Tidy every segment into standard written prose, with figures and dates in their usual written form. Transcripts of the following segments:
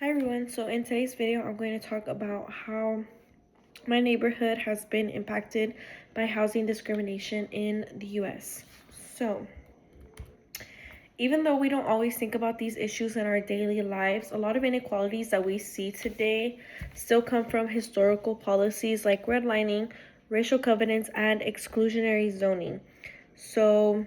Hi everyone, so in today's video I'm going to talk about how my neighborhood has been impacted by housing discrimination in the US. So, even though we don't always think about these issues in our daily lives, a lot of inequalities that we see today still come from historical policies like redlining, racial covenants, and exclusionary zoning. So,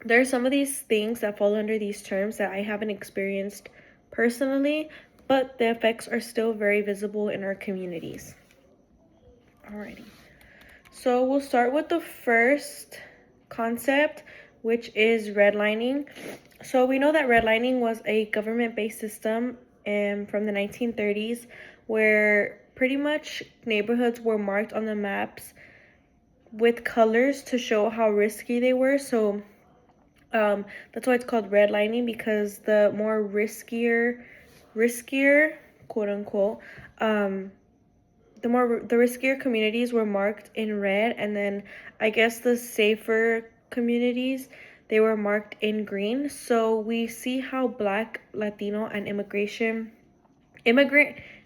there are some of these things that fall under these terms that I haven't experienced personally, but the effects are still very visible in our communities. Alrighty. So we'll start with the first concept, which is redlining. So we know that redlining was a government-based system from the 1930s where pretty much neighborhoods were marked on the maps with colors to show how risky they were. So that's why it's called redlining, because the more riskier, quote unquote, the riskier communities were marked in red, and then I guess the safer communities, they were marked in green. So we see how Black, Latino, and immigrant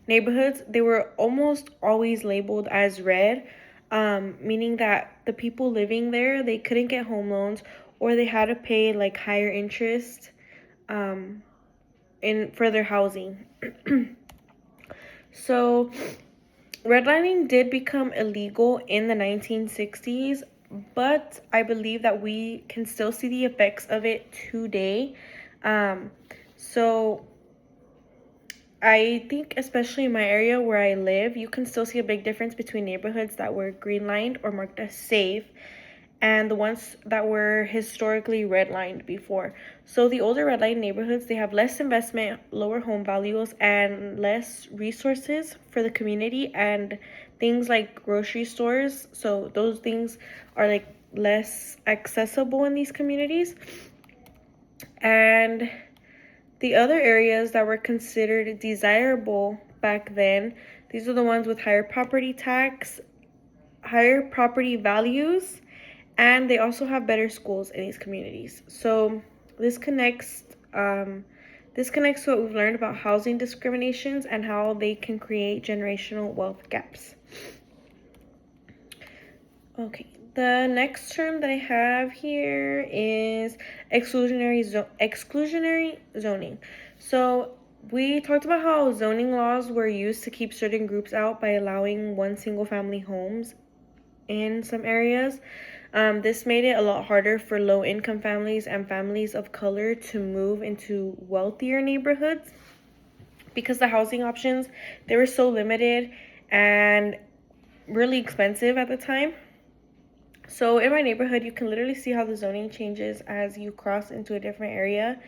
neighborhoods, they were almost always labeled as red, meaning that the people living there, they couldn't get home loans, or they had to pay like higher interest um, in for their housing. So redlining did become illegal in the 1960s, but I believe that we can still see the effects of it today. Um, so I think especially in my area where I live, you can still see a big difference between neighborhoods that were green lined or marked as safe and the ones that were historically redlined before. So the older redlined neighborhoods, they have less investment, lower home values, and less resources for the community, and things like grocery stores. So those things are like less accessible in these communities. And the other areas that were considered desirable back then, these are the ones with higher property tax, higher property values, and they also have better schools in these communities. So this connects um, this connects to what we've learned about housing discriminations and how they can create generational wealth gaps. Okay, the next term that I have here is exclusionary zoning. So we talked about how zoning laws were used to keep certain groups out by allowing one single family homes in some areas. This made it a lot harder for low income families and families of color to move into wealthier neighborhoods because the housing options, they were so limited and really expensive at the time. So in my neighborhood, you can literally see how the zoning changes as you cross into a different area.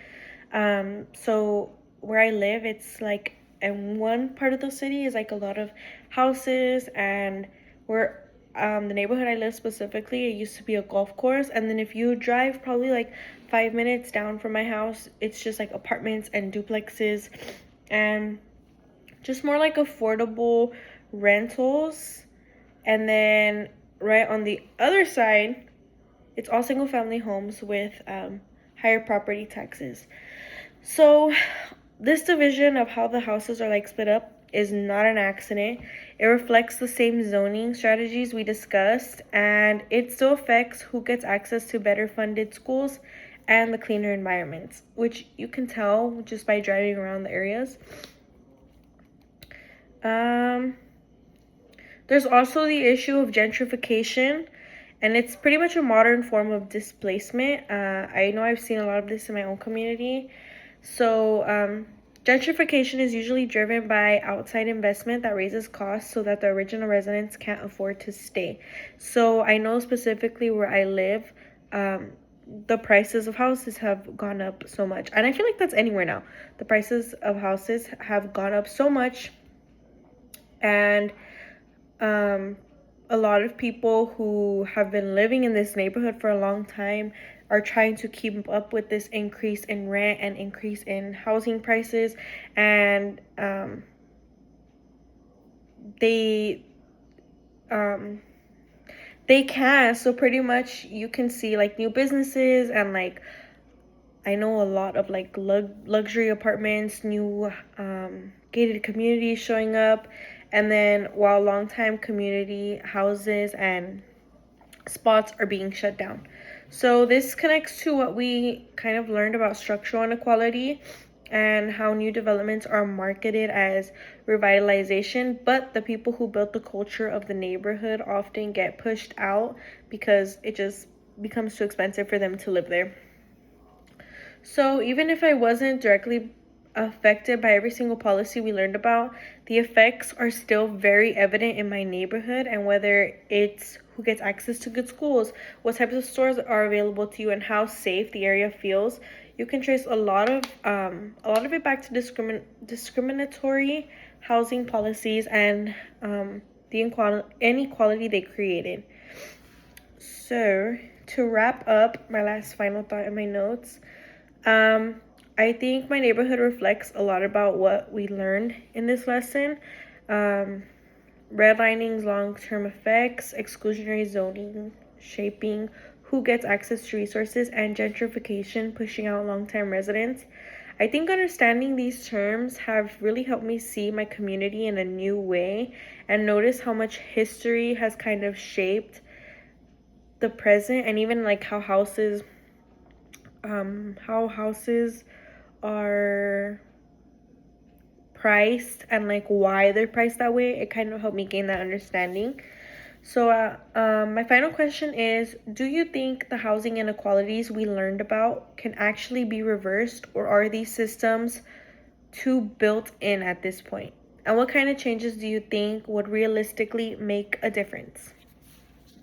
So where I live, it's like in one part of the city is like a lot of houses, and where the neighborhood I live specifically, it used to be a golf course. And then if you drive probably like 5 minutes down from my house, it's just like apartments and duplexes and just more like affordable rentals. And then right on the other side, it's all single family homes with higher property taxes. So this division of how the houses are like split up is not an accident. It reflects the same zoning strategies we discussed, and it still affects who gets access to better funded schools and the cleaner environments, which you can tell just by driving around the areas. Um, there's also the issue of gentrification, and it's pretty much a modern form of displacement. I know I've seen a lot of this in my own community. So, gentrification is usually driven by outside investment that raises costs so that the original residents can't afford to stay. So, I know specifically where I live, the prices of houses have gone up so much. And I feel like that's anywhere now. The prices of houses have gone up so much, and um, a lot of people who have been living in this neighborhood for a long time are trying to keep up with this increase in rent and increase in housing prices, and they um, they can. So pretty much you can see like new businesses and like I know a lot of like luxury apartments, new gated communities showing up, and then while longtime community houses and spots are being shut down. So this connects to what we kind of learned about structural inequality and how new developments are marketed as revitalization, but the people who built the culture of the neighborhood often get pushed out because it just becomes too expensive for them to live there. So even if I wasn't directly affected by every single policy we learned about, the effects are still very evident in my neighborhood, and whether it's who gets access to good schools, what types of stores are available to you, and how safe the area feels, you can trace a lot of it back to discriminatory housing policies and the inequality they created. So to wrap up, my last final thought in my notes. Um, I think my neighborhood reflects a lot about what we learned in this lesson. Um, Redlining's long-term effects, exclusionary zoning shaping who gets access to resources, and gentrification pushing out long-time residents. I think understanding these terms have really helped me see my community in a new way and notice how much history has kind of shaped the present, and even like how houses are priced and like why they're priced that way. It kind of helped me gain that understanding. So my final question is, do you think the housing inequalities we learned about can actually be reversed, or are these systems too built in at this point? And what kind of changes do you think would realistically make a difference?